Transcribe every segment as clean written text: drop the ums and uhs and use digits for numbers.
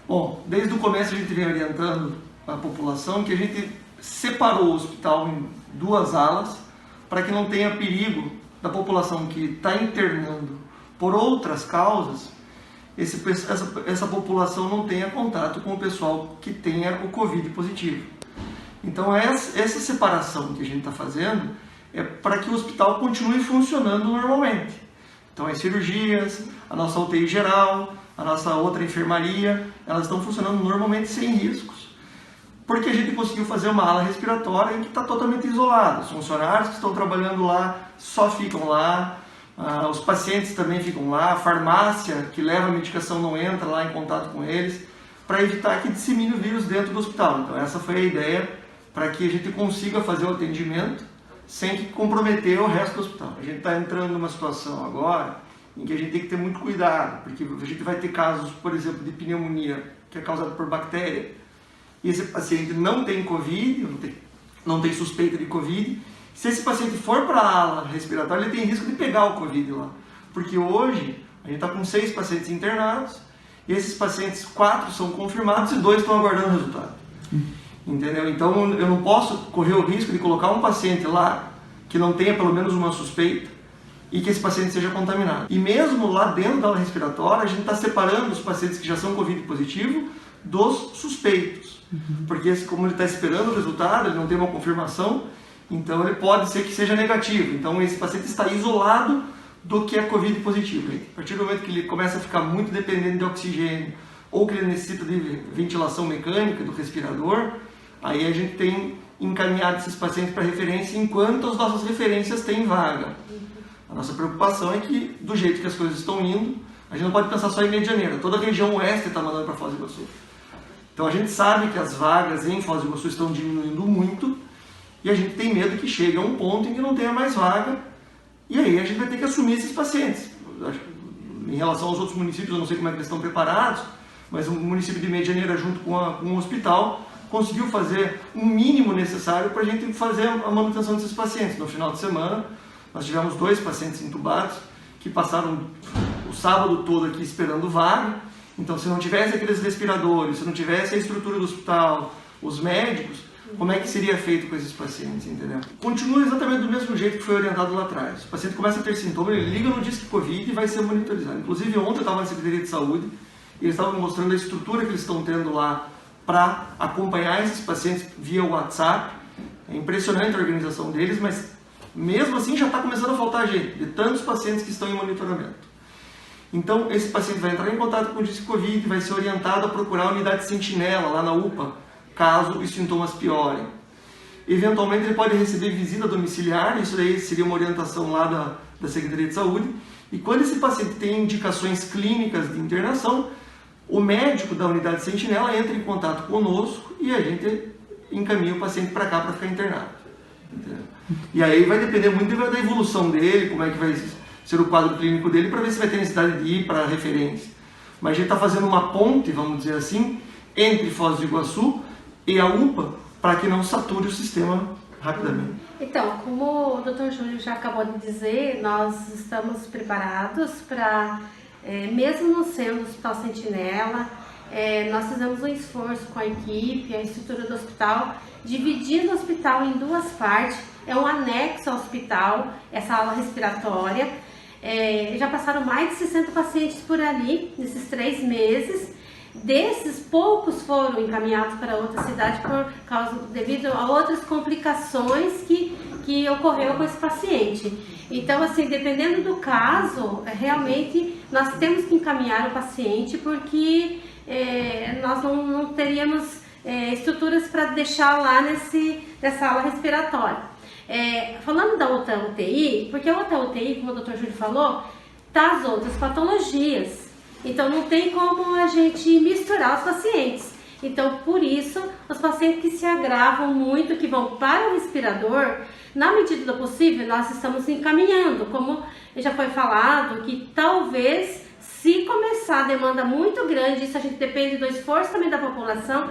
Bom, desde o começo a gente vem orientando a população que a gente separou o hospital em duas alas para que não tenha perigo da população que está internando por outras causas, essa população não tenha contato com o pessoal que tenha o Covid positivo. Então essa separação que a gente está fazendo é para que o hospital continue funcionando normalmente. Então as cirurgias, a nossa UTI geral, a nossa outra enfermaria, elas estão funcionando normalmente sem riscos, porque a gente conseguiu fazer uma ala respiratória em que está totalmente isolada. Os funcionários que estão trabalhando lá só ficam lá, os pacientes também ficam lá, a farmácia que leva a medicação não entra lá em contato com eles, para evitar que dissemine o vírus dentro do hospital. Então essa foi a ideia, para que a gente consiga fazer o atendimento sem que comprometer o resto do hospital. A gente está entrando numa situação agora em que a gente tem que ter muito cuidado, porque a gente vai ter casos, por exemplo, de pneumonia, que é causada por bactéria, e esse paciente não tem Covid, não tem suspeita de Covid. Se esse paciente for para a ala respiratória, ele tem risco de pegar o Covid lá. Porque hoje, a gente está com 6 pacientes internados, e esses pacientes, 4 são confirmados e 2 estão aguardando o resultado. Entendeu? Então, eu não posso correr o risco de colocar um paciente lá que não tenha pelo menos uma suspeita e que esse paciente seja contaminado. E mesmo lá dentro da ala respiratória, a gente está separando os pacientes que já são Covid positivo dos suspeitos. Porque como ele está esperando o resultado, ele não tem uma confirmação, então ele pode ser que seja negativo. Então esse paciente está isolado do que é Covid positivo. A partir do momento que ele começa a ficar muito dependente de oxigênio ou que ele necessita de ventilação mecânica do respirador, aí a gente tem encaminhado esses pacientes para referência enquanto as nossas referências têm vaga. A nossa preocupação é que, do jeito que as coisas estão indo, a gente não pode pensar só em Medianeira. Toda a região oeste está mandando para Foz do Iguaçu. Então a gente sabe que as vagas em Foz do Iguaçu estão diminuindo muito e a gente tem medo que chegue a um ponto em que não tenha mais vaga e aí a gente vai ter que assumir esses pacientes. Em relação aos outros municípios, eu não sei como é que eles estão preparados, mas o município de Medianeira, junto com o hospital, conseguiu fazer o mínimo necessário para a gente fazer a manutenção desses pacientes. No final de semana, nós tivemos 2 pacientes entubados que passaram o sábado todo aqui esperando vaga. Então, se não tivesse aqueles respiradores, se não tivesse a estrutura do hospital, os médicos, como é que seria feito com esses pacientes, entendeu? Continua exatamente do mesmo jeito que foi orientado lá atrás. O paciente começa a ter sintoma, ele liga no Disque Covid e vai ser monitorizado. Inclusive, ontem eu estava na Secretaria de Saúde e eles estavam mostrando a estrutura que eles estão tendo lá para acompanhar esses pacientes via WhatsApp. É impressionante a organização deles, mas mesmo assim já está começando a faltar gente, de tantos pacientes que estão em monitoramento. Então, esse paciente vai entrar em contato com o Disque Covid e vai ser orientado a procurar a unidade sentinela lá na UPA, caso os sintomas piorem. Eventualmente, ele pode receber visita domiciliar, isso daí seria uma orientação lá da Secretaria de Saúde. E quando esse paciente tem indicações clínicas de internação, o médico da unidade sentinela entra em contato conosco e a gente encaminha o paciente para cá para ficar internado. Entendeu? E aí vai depender muito da evolução dele, como é que vai ser o quadro clínico dele, para ver se vai ter necessidade de ir para a referência. Mas a gente está fazendo uma ponte, vamos dizer assim, entre Foz do Iguaçu e a UPA, para que não sature o sistema rapidamente. Então, como o Dr. Júlio já acabou de dizer, nós estamos preparados para, mesmo não sendo o Hospital Sentinela, nós fizemos um esforço com a equipe, a estrutura do hospital, dividindo o hospital em 2 partes. É um anexo ao hospital, essa ala respiratória. Já passaram mais de 60 pacientes por ali, nesses 3 meses. Desses, poucos foram encaminhados para outra cidade devido a outras complicações que ocorreu com esse paciente. Então, assim, dependendo do caso, realmente nós temos que encaminhar o paciente porque nós não teríamos estruturas para deixar lá nessa ala respiratória. Falando da outra UTI, porque a outra UTI, como o Dr. Júlio falou, tá as outras patologias. Então não tem como a gente misturar os pacientes. Então, por isso, os pacientes que se agravam muito, que vão para o respirador, na medida do possível, nós estamos encaminhando, como já foi falado, que talvez, se começar a demanda muito grande, isso a gente depende do esforço também da população,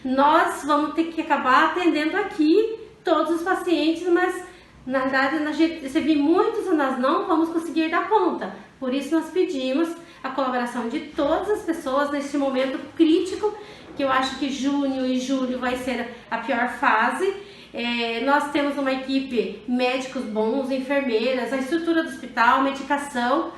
nós vamos ter que acabar atendendo aqui todos os pacientes, mas na verdade, se vir muitos, nós não vamos conseguir dar conta. Por isso nós pedimos a colaboração de todas as pessoas neste momento crítico, que eu acho que junho e julho vai ser a pior fase. Nós temos uma equipe, médicos bons, enfermeiras, a estrutura do hospital, medicação,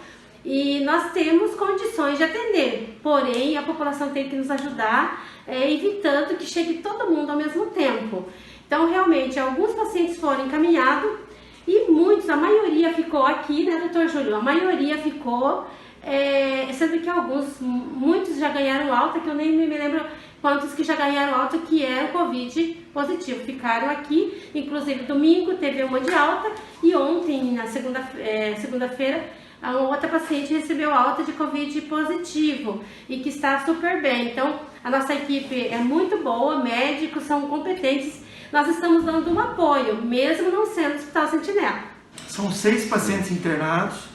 e nós temos condições de atender, porém a população tem que nos ajudar, evitando que chegue todo mundo ao mesmo tempo. Então realmente alguns pacientes foram encaminhados e muitos, a maioria ficou aqui, né, doutor Júlio? A maioria ficou, sendo que muitos já ganharam alta, que eu nem me lembro quantos que já ganharam alta que eram Covid positivo, ficaram aqui, inclusive domingo teve uma de alta e ontem, na segunda-feira, a outra paciente recebeu alta de Covid positivo e que está super bem. Então, a nossa equipe é muito boa, médicos são competentes, nós estamos dando um apoio, mesmo não sendo Hospital Sentinela. São 6 pacientes internados,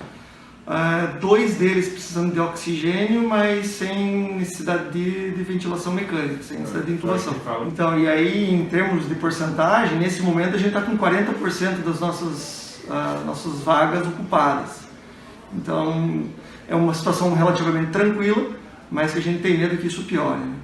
2 deles precisando de oxigênio, mas sem necessidade de ventilação mecânica, sem necessidade de intubação. Então, e aí, em termos de porcentagem, nesse momento a gente está com 40% das nossas vagas ocupadas. Então, é uma situação relativamente tranquila, mas que a gente tem medo que isso piore, né?